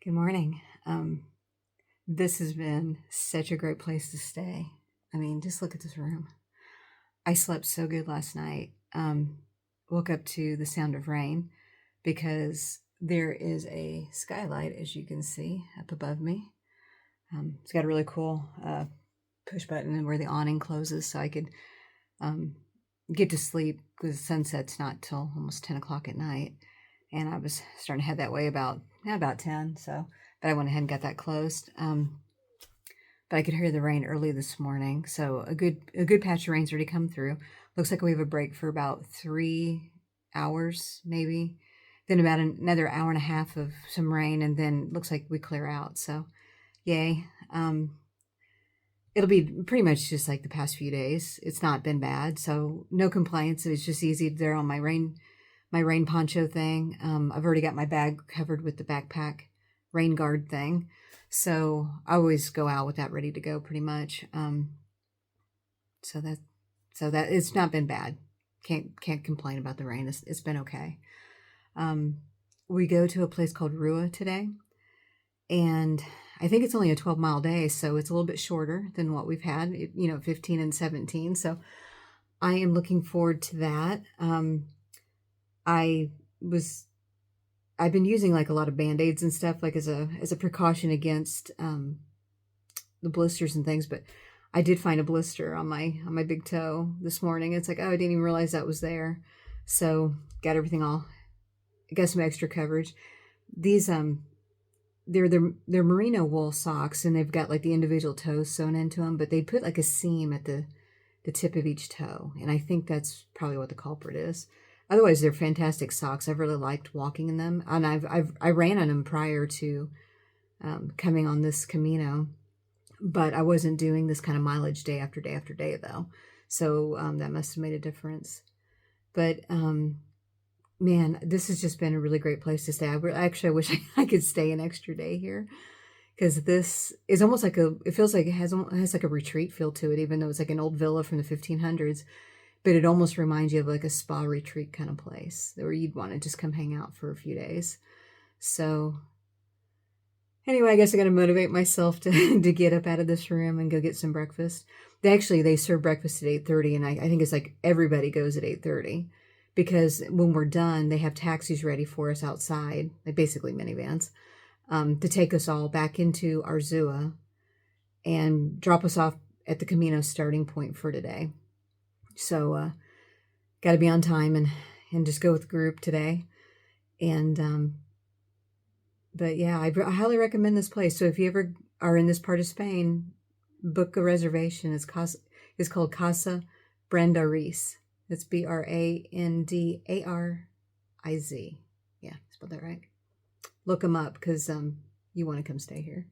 Good morning. This has been such a great place to stay. I mean, just look at this room. I slept so good last night. Woke up to the sound of rain because there is a skylight, as you can see, up above me. It's got a really cool push button where the awning closes so I could get to sleep because sunset's not till almost 10 o'clock at night. And I was starting to head that way about 10. But I went ahead and got that closed. But I could hear the rain early this morning, so a good patch of rain's already come through. Looks like we have a break for about 3 hours, maybe. Then about another hour and a half of some rain, and then looks like we clear out. So, yay! It'll be pretty much just like the past few days. It's not been bad, so no complaints. It was just easy there on my rain poncho thing. I've already got my bag covered with the backpack rain guard thing. So I always go out with that ready to go pretty much. So that it's not been bad. Can't complain about the rain. It's been okay. We go to a place called Arzua today, and I think it's only a 12-mile day, so it's a little bit shorter than what we've had, 15 and 17. So I am looking forward to that. I've been using like a lot of Band-Aids and stuff like as a precaution against the blisters and things, but I did find a blister on my big toe this morning. It's like, oh, I didn't even realize that was there. So got everything got some extra coverage. These they're merino wool socks, and they've got like the individual toes sewn into them, but they put like a seam at the tip of each toe, and I think that's probably what the culprit is. Otherwise, they're fantastic socks. I've really liked walking in them, and I ran on them prior to coming on this Camino, but I wasn't doing this kind of mileage day after day after day though, so that must have made a difference. But man, this has just been a really great place to stay. I wish I could stay an extra day here, because this is almost like it feels like it has like a retreat feel to it, even though it's like an old villa from the 1500s. But it almost reminds you of like a spa retreat kind of place where you'd want to just come hang out for a few days. So anyway, I guess I got to motivate myself to get up out of this room and go get some breakfast. They serve breakfast at 8:30, and I think it's like everybody goes at 8:30, because when we're done, they have taxis ready for us outside, like basically minivans, to take us all back into Arzua and drop us off at the Camino starting point for today. So, got to be on time and just go with the group today. And, but yeah, I highly recommend this place. So if you ever are in this part of Spain, book a reservation. It's called Casa Brandariz. It's Brandariz. Yeah, spelled that right. Look them up, because you want to come stay here.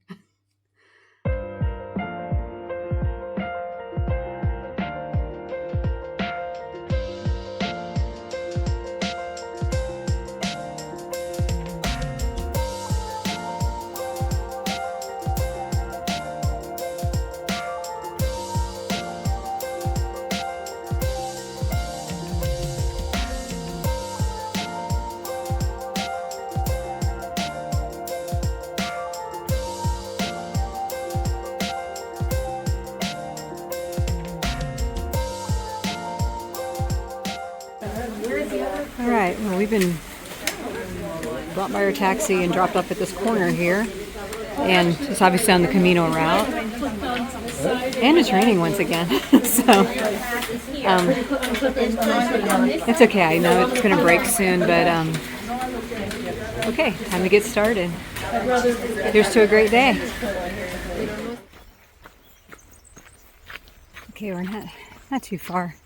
All right, well, we've been brought by our taxi and dropped off at this corner here, and it's obviously on the Camino route, and it's raining once again. So it's okay. I know it's going to break soon, but okay, time to get started. Here's to a great day. Okay, we're not too far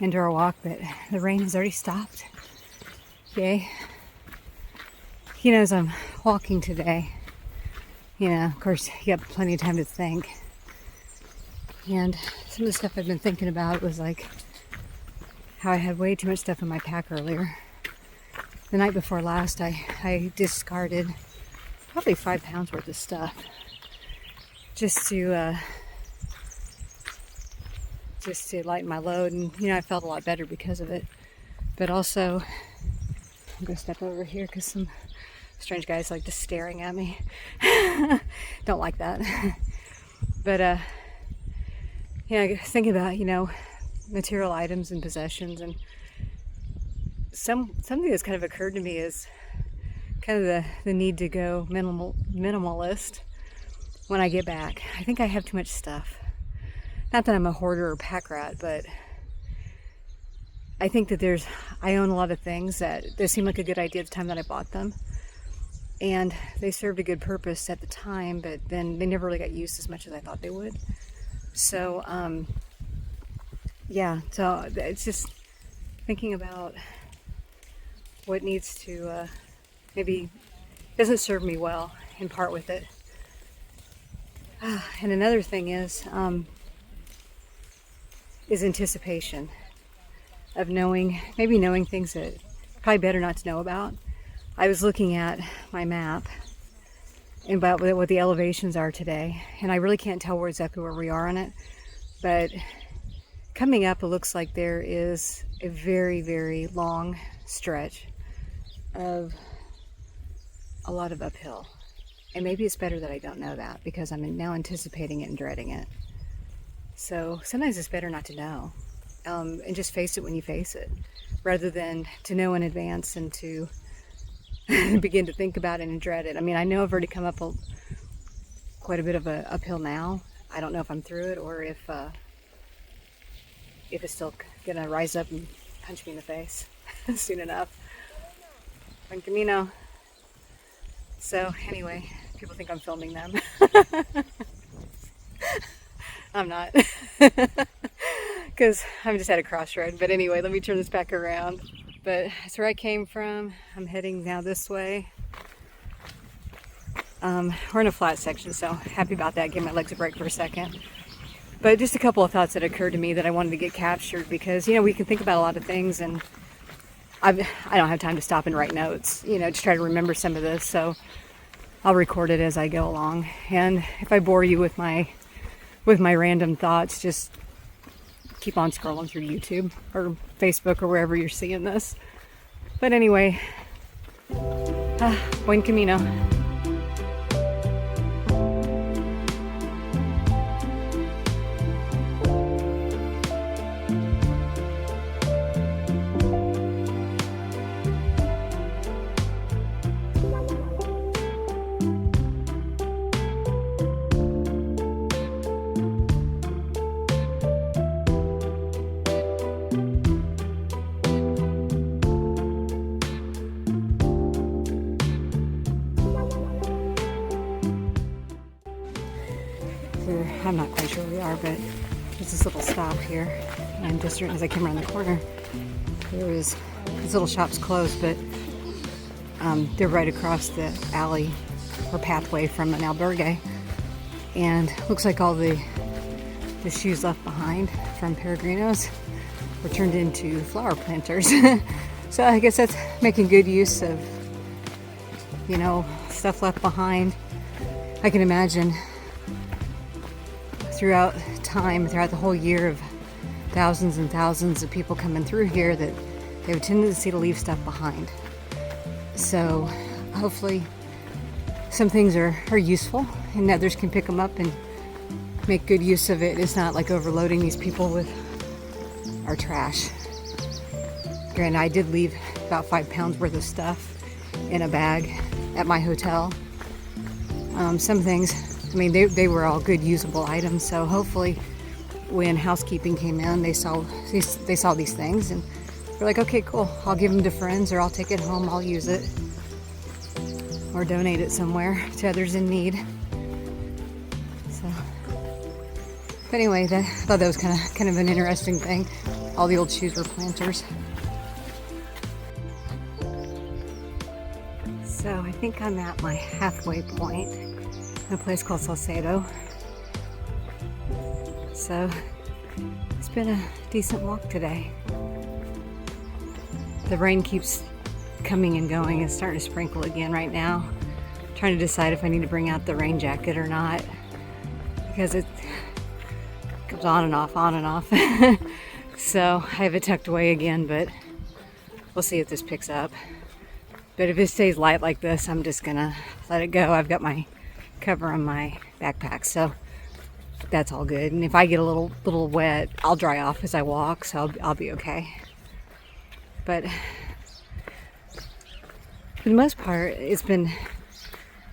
into our walk, but the rain has already stopped. Yay. As I'm walking today, of course, you got plenty of time to think. And some of the stuff I've been thinking about was like how I had way too much stuff in my pack earlier. The night before last, I discarded probably 5 pounds worth of stuff just to lighten my load, and I felt a lot better because of it. But also, I'm gonna step over here because some strange guys like just staring at me. Don't like that. But yeah, I was thinking about, material items and possessions, and something that's kind of occurred to me is kind of the need to go minimalist when I get back. I think I have too much stuff. Not that I'm a hoarder or pack rat, but I think that I own a lot of things that they seem like a good idea at the time that I bought them. And they served a good purpose at the time, but then they never really got used as much as I thought they would. So, yeah, so it's just thinking about what needs to maybe doesn't serve me well and part with it. And another thing is anticipation of knowing things that probably better not to know about. I was looking at my map and about what the elevations are today, and I really can't tell exactly where we are on it, but coming up, it looks like there is a very, very long stretch of a lot of uphill. And maybe it's better that I don't know that, because I'm now anticipating it and dreading it. So sometimes it's better not to know, and just face it when you face it, rather than to know in advance and to begin to think about it and dread it. I mean, I know I've already come up quite a bit of a uphill now. I don't know if I'm through it, or if it's still gonna rise up and punch me in the face soon enough. On Camino. So anyway, people think I'm filming them. I'm not, because I'm just at a crossroad. But anyway, let me turn this back around. But that's where I came from. I'm heading now this way. We're in a flat section, so happy about that. Give my legs a break for a second. But just a couple of thoughts that occurred to me that I wanted to get captured, because we can think about a lot of things, and I don't have time to stop and write notes, to try to remember some of this. So I'll record it as I go along. And if I bore you with my random thoughts, just keep on scrolling through YouTube or Facebook or wherever you're seeing this. But anyway, buen camino. I'm not quite sure where we are, but there's this little stop here, and just as I came around the corner, there is this little shop's closed, but they're right across the alley or pathway from an albergue, and looks like all the shoes left behind from Peregrinos were turned into flower planters. So I guess that's making good use of stuff left behind. I can imagine throughout the whole year of thousands and thousands of people coming through here, that they have a tendency to leave stuff behind. So hopefully some things are useful and others can pick them up and make good use of it. It's not like overloading these people with our trash. Granted, I did leave about 5 pounds worth of stuff in a bag at my hotel. Some things, they were all good usable items, so hopefully when housekeeping came in, they saw these things and they're like, okay, cool, I'll give them to friends, or I'll take it home, I'll use it, or donate it somewhere to others in need. So, but anyway, I thought that was kind of an interesting thing. All the old shoes were planters. So I think I'm at my halfway point in a place called Salcedo. So it's been a decent walk today. The rain keeps coming and going. It's starting to sprinkle again right now. I'm trying to decide if I need to bring out the rain jacket or not, because it goes on and off, on and off. So I have it tucked away again, but we'll see if this picks up. But if it stays light like this, I'm just gonna let it go. I've got my cover on my backpack, so that's all good. And if I get a little wet, I'll dry off as I walk, so I'll be okay. But for the most part, it's been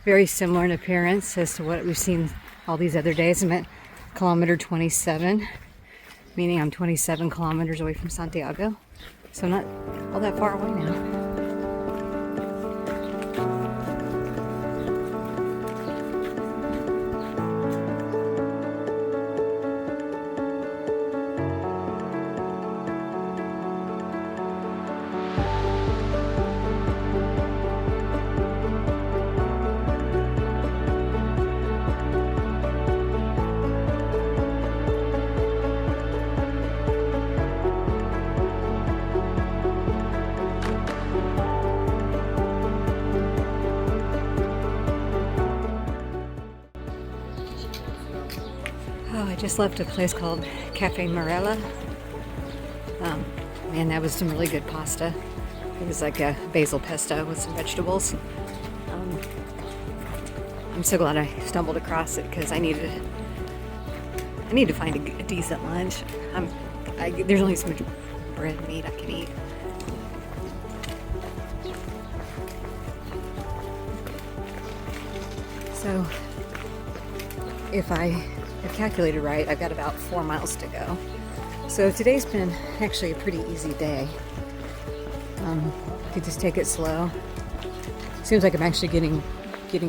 very similar in appearance as to what we've seen all these other days. I'm at kilometer 27, meaning I'm 27 kilometers away from Santiago, so I'm not all that far away now. Oh, I just left a place called Cafe Morella. Man, that was some really good pasta. It was like a basil pesto with some vegetables. I'm so glad I stumbled across it because I need to find a decent lunch. There's only so much bread and meat I can eat. So if I have calculated right, I've got about 4 miles to go. So today's been actually a pretty easy day. Could just take it slow. Seems like I'm actually getting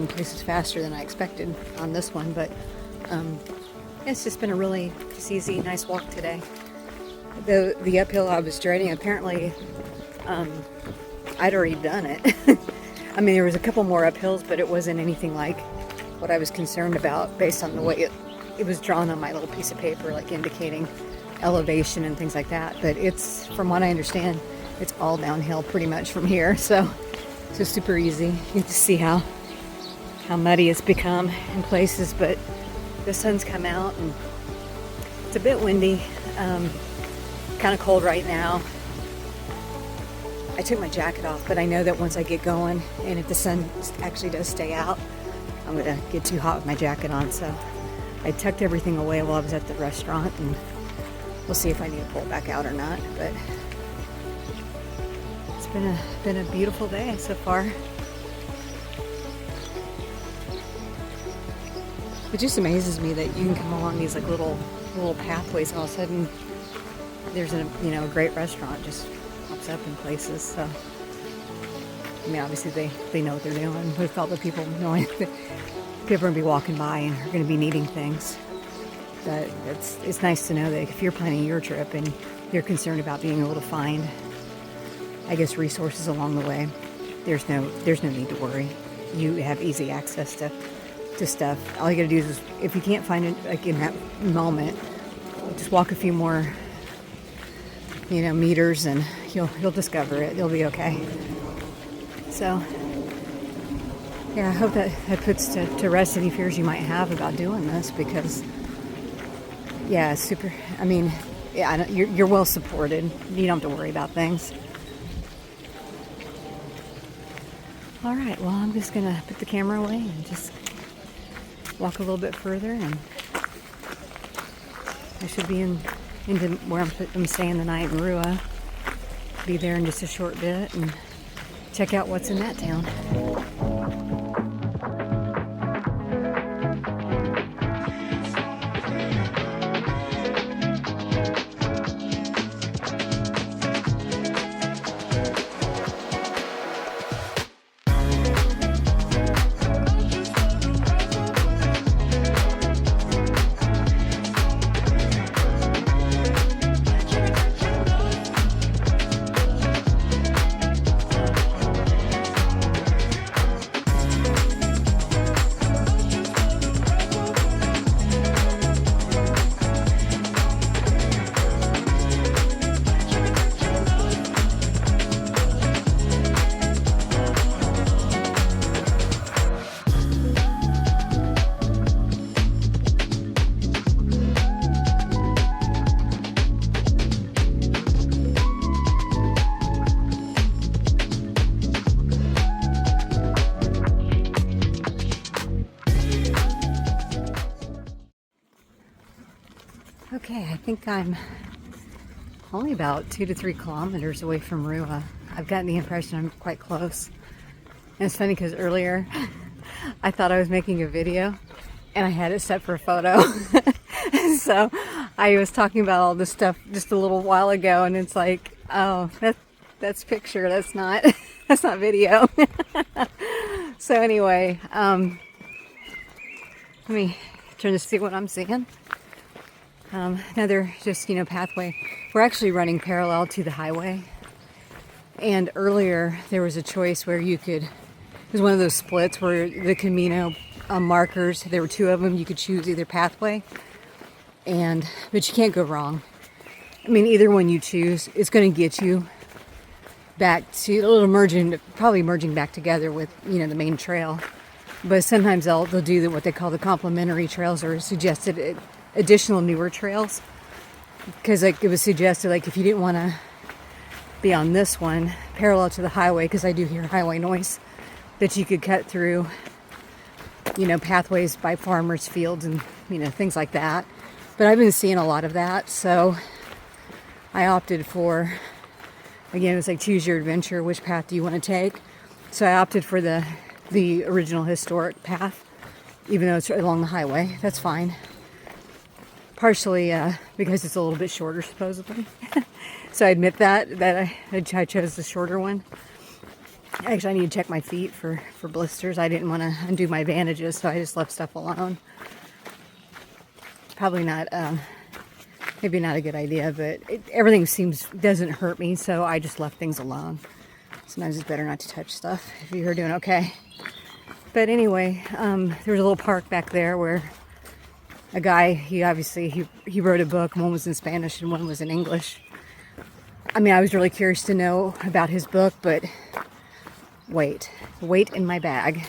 places faster than I expected on this one, but it's just been a really just easy, nice walk today. The uphill I was dreading, apparently I'd already done it. I mean, there was a couple more uphills, but it wasn't anything like what I was concerned about based on the way it was drawn on my little piece of paper, like indicating elevation and things like that. But it's, from what I understand, it's all downhill pretty much from here, so it's just super easy. You can just see how muddy it's become in places, but the sun's come out and it's a bit windy, kind of cold right now. I took my jacket off, but I know that once I get going, and if the sun actually does stay out, I'm gonna get too hot with my jacket on, so I tucked everything away while I was at the restaurant, and we'll see if I need to pull it back out or not. But it's been a beautiful day so far. It just amazes me that you can come along these like little pathways, and all of a sudden there's a great restaurant just pops up in places. So I mean, obviously they know what they're doing with all the people knowing that people are going to be walking by and are going to be needing things. But it's nice to know that if you're planning your trip and you're concerned about being able to find, I guess, resources along the way, there's no need to worry. You have easy access to stuff. All you got to do is, if you can't find it like in that moment, just walk a few more meters and you'll discover it. You'll be okay. So yeah, I hope that puts to rest any fears you might have about doing this, because yeah, it's super. I mean, yeah, you're well supported. You don't have to worry about things. All right, well, I'm just gonna put the camera away and just walk a little bit further, and I should be into where I'm staying the night in Arzua. Be there in just a short bit and check out what's in that town. Okay, I think I'm only about 2 to 3 kilometers away from Rua. I've gotten the impression I'm quite close. And it's funny because earlier I thought I was making a video and I had it set for a photo. So I was talking about all this stuff just a little while ago, and it's like, oh, that's picture, that's not that's not video. So anyway, let me turn to see what I'm seeing. Another just, pathway. We're actually running parallel to the highway. And earlier there was a choice where you could, it was one of those splits where the Camino markers, there were 2 of them, you could choose either pathway. But you can't go wrong. I mean, either one you choose, it's going to get you back to, probably merging back together with, the main trail. But sometimes they'll do what they call the complementary trails, or suggested additional newer trails. Because it was suggested, if you didn't want to be on this one parallel to the highway, because I do hear highway noise, that you could cut through, pathways by farmers' fields and, things like that. But I've been seeing a lot of that, so I opted for, again, it's like choose your adventure, which path do you want to take? So I opted for the original historic path, even though it's along the highway. That's fine. Partially because it's a little bit shorter, supposedly. So I admit that I chose the shorter one. Actually, I need to check my feet for blisters. I didn't want to undo my bandages, so I just left stuff alone. Probably not, maybe not a good idea, but everything doesn't hurt me, so I just left things alone. Sometimes it's better not to touch stuff if you're doing okay. But anyway, there was a little park back there where a guy, he wrote a book. One was in Spanish and one was in English. I mean, I was really curious to know about his book, but weight in my bag. It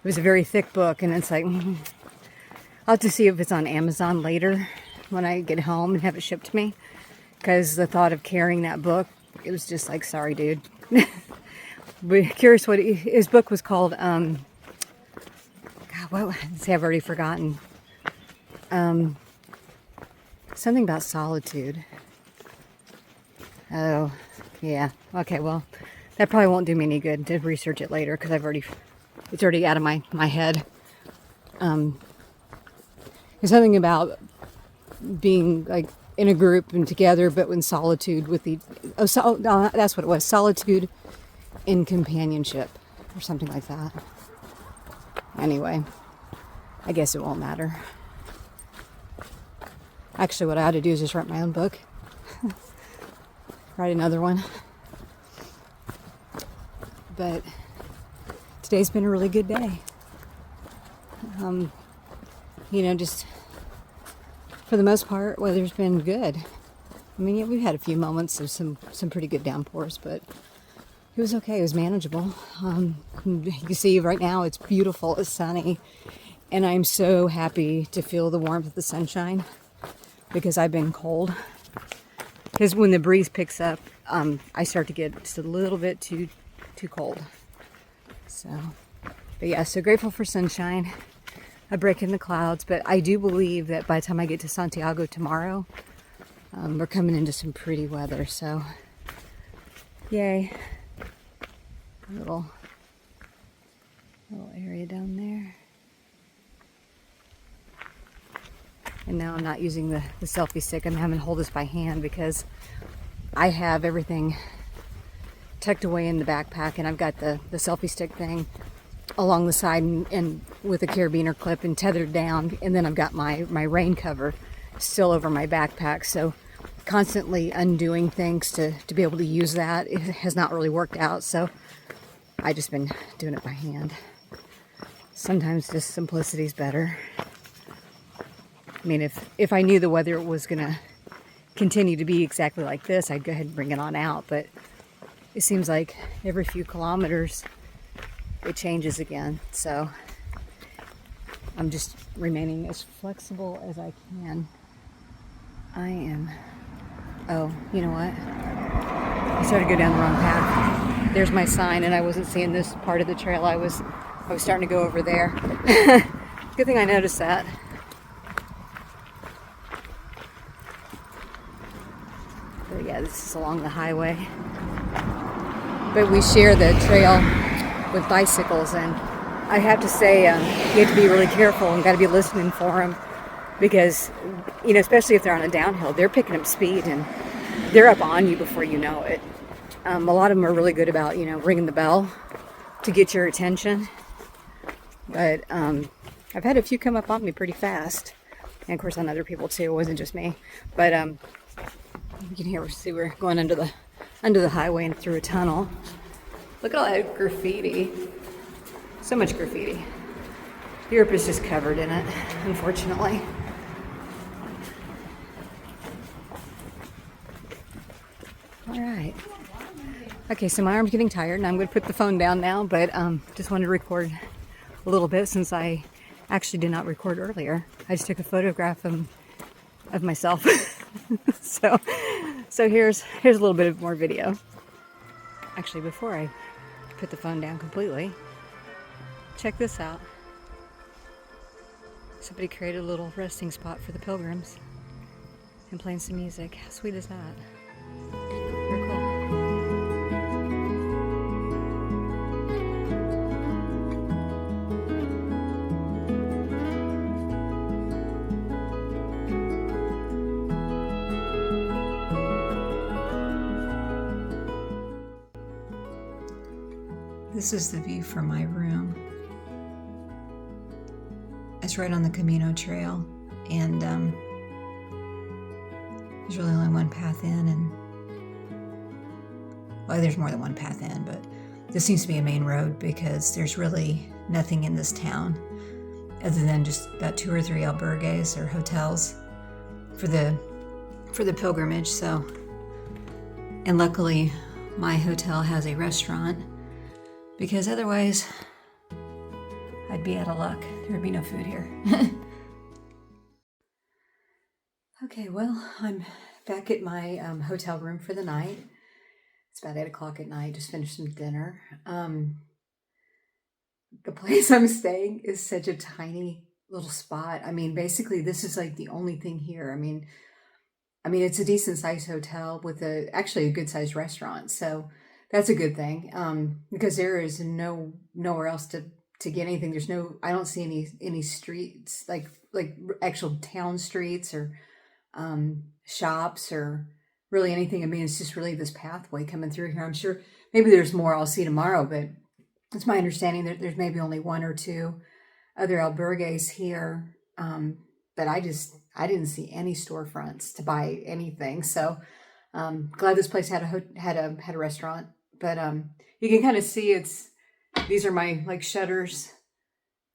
was a very thick book, and it's like, I'll have to see if it's on Amazon later when I get home and have it shipped to me. Because the thought of carrying that book, it was just like, sorry, dude. But curious what his book was called. God, I've already forgotten. Something about solitude. Oh, yeah. Okay, well, that probably won't do me any good to research it later because it's already out of my head. There's something about being in a group and together, but in solitude with that's what it was. Solitude in companionship or something like that. Anyway, I guess it won't matter. Actually, what I ought to do is just write my own book. Write another one. But today's been a really good day. Just for the most part, weather's been good. I mean, yeah, we've had a few moments of some pretty good downpours, but it was okay. It was manageable. You can see right now it's beautiful. It's sunny. And I'm so happy to feel the warmth of the sunshine because I've been cold. Because when the breeze picks up, I start to get just a little bit too cold. But yeah, so grateful for sunshine. A break in the clouds, but I do believe that by the time I get to Santiago tomorrow, we're coming into some pretty weather, so yay. A little area down there. And now I'm not using the selfie stick. I'm having to hold this by hand because I have everything tucked away in the backpack, and I've got the selfie stick thing along the side and with a carabiner clip and tethered down, and then I've got my rain cover still over my backpack, so constantly undoing things to be able to use that, it has not really worked out, so I just been doing it by hand. Sometimes just simplicity is better. I mean, if I knew the weather was gonna continue to be exactly like this, I'd go ahead and bring it on out, but it seems like every few kilometers it changes again, so I'm just remaining as flexible as I can. Oh, you know what? I started to go down the wrong path. There's my sign, and I wasn't seeing this part of the trail. I was starting to go over there. Good thing I noticed that. this is along the highway. But we share the trail with bicycles, and I have to say, you have to be really careful and got to be listening for them because, especially if they're on a downhill, they're picking up speed and they're up on you before you know it. A lot of them are really good about, ringing the bell to get your attention. But I've had a few come up on me pretty fast. And of course on other people too, it wasn't just me. But you can hear, see we're going under the highway and through a tunnel. Look at all that graffiti. So much graffiti. Europe is just covered in it, unfortunately. All right. Okay, so my arm's getting tired and I'm going to put the phone down now, but just wanted to record a little bit since I actually did not record earlier. I just took a photograph of myself. so here's a little bit of more video. Actually, before I put the phone down completely, check this out. Somebody created a little resting spot for the pilgrims and playing some music. How sweet is that? Very cool. This is the view from my room. It's right on the Camino trail, and there's really only one path in, and well, there's more than one path in, but this seems to be a main road because there's really nothing in this town other than just about 2 or 3 albergues or hotels for the pilgrimage. So, and luckily my hotel has a restaurant, because otherwise I'd be out of luck. There would be no food here. Okay, well, I'm back at my hotel room for the night. It's about 8 o'clock at night. Just finished some dinner. The place I'm staying is such a tiny little spot. I mean, basically, this is like the only thing here. I mean, it's a decent sized hotel with actually a good sized restaurant. So that's a good thing, because there is nowhere else to get anything. There's I don't see any streets, like actual town streets or shops or really anything. I mean, it's just really this pathway coming through here. I'm sure maybe there's more I'll see tomorrow, but it's my understanding that there's maybe only 1 or 2 other albergues here. But I didn't see any storefronts to buy anything. So glad this place had a restaurant. But you can kind of see these are my like shutters,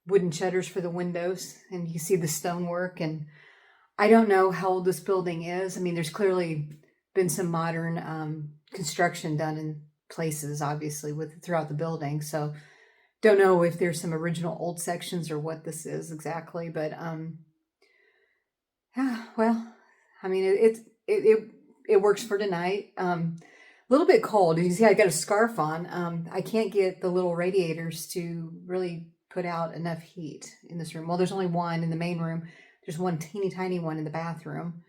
wooden shutters for the windows, and you can see the stonework. And I don't know how old this building is. I mean, there's clearly been some modern construction done in places, obviously, throughout the building. So don't know if there's some original old sections or what this is exactly. But yeah, well, I mean, it works for tonight. A little bit cold. As you see, I got a scarf on. I can't get the little radiators to really put out enough heat in this room. Well, there's only one in the main room. There's one teeny tiny one in the bathroom.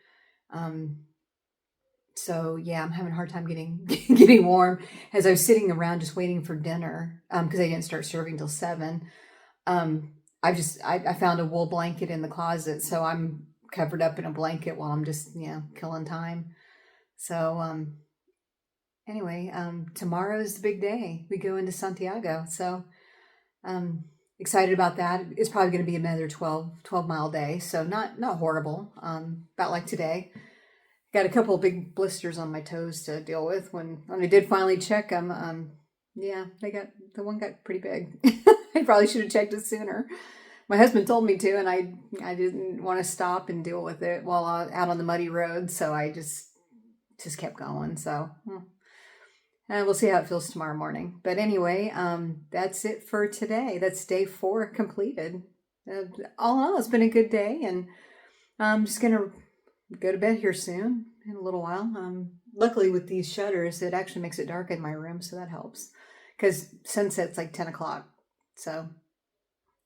So yeah, I'm having a hard time getting warm as I was sitting around just waiting for dinner, because they didn't start serving till 7. I found a wool blanket in the closet, so I'm covered up in a blanket while I'm just killing time. So anyway, tomorrow's the big day. We go into Santiago, so excited about that. It's probably going to be another 12 mile day, so not horrible. About like today. Got a couple of big blisters on my toes to deal with. When I did finally check them, yeah, the one got pretty big. I probably should have checked it sooner. My husband told me to, and I didn't want to stop and deal with it while out on the muddy road, so I just kept going. So we'll see how it feels tomorrow morning. But anyway, that's it for today. That's day 4 completed. All in all, it's been a good day, and I'm just gonna go to bed here soon in a little while. Luckily with these shutters, it actually makes it dark in my room, so that helps, because sunset's like 10 o'clock. So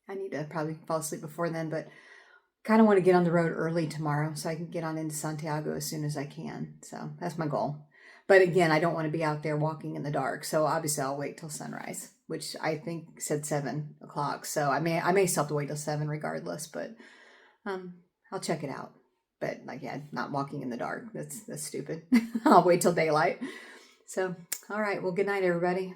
I need to probably fall asleep before then, but kind of want to get on the road early tomorrow so I can get on into Santiago as soon as I can. So that's my goal. But again, I don't want to be out there walking in the dark. So obviously I'll wait till sunrise, which I think said 7 o'clock. So I may still have to wait till 7 regardless, but I'll check it out. But like, yeah, not walking in the dark. That's stupid. I'll wait till daylight. So, all right. Well, good night, everybody.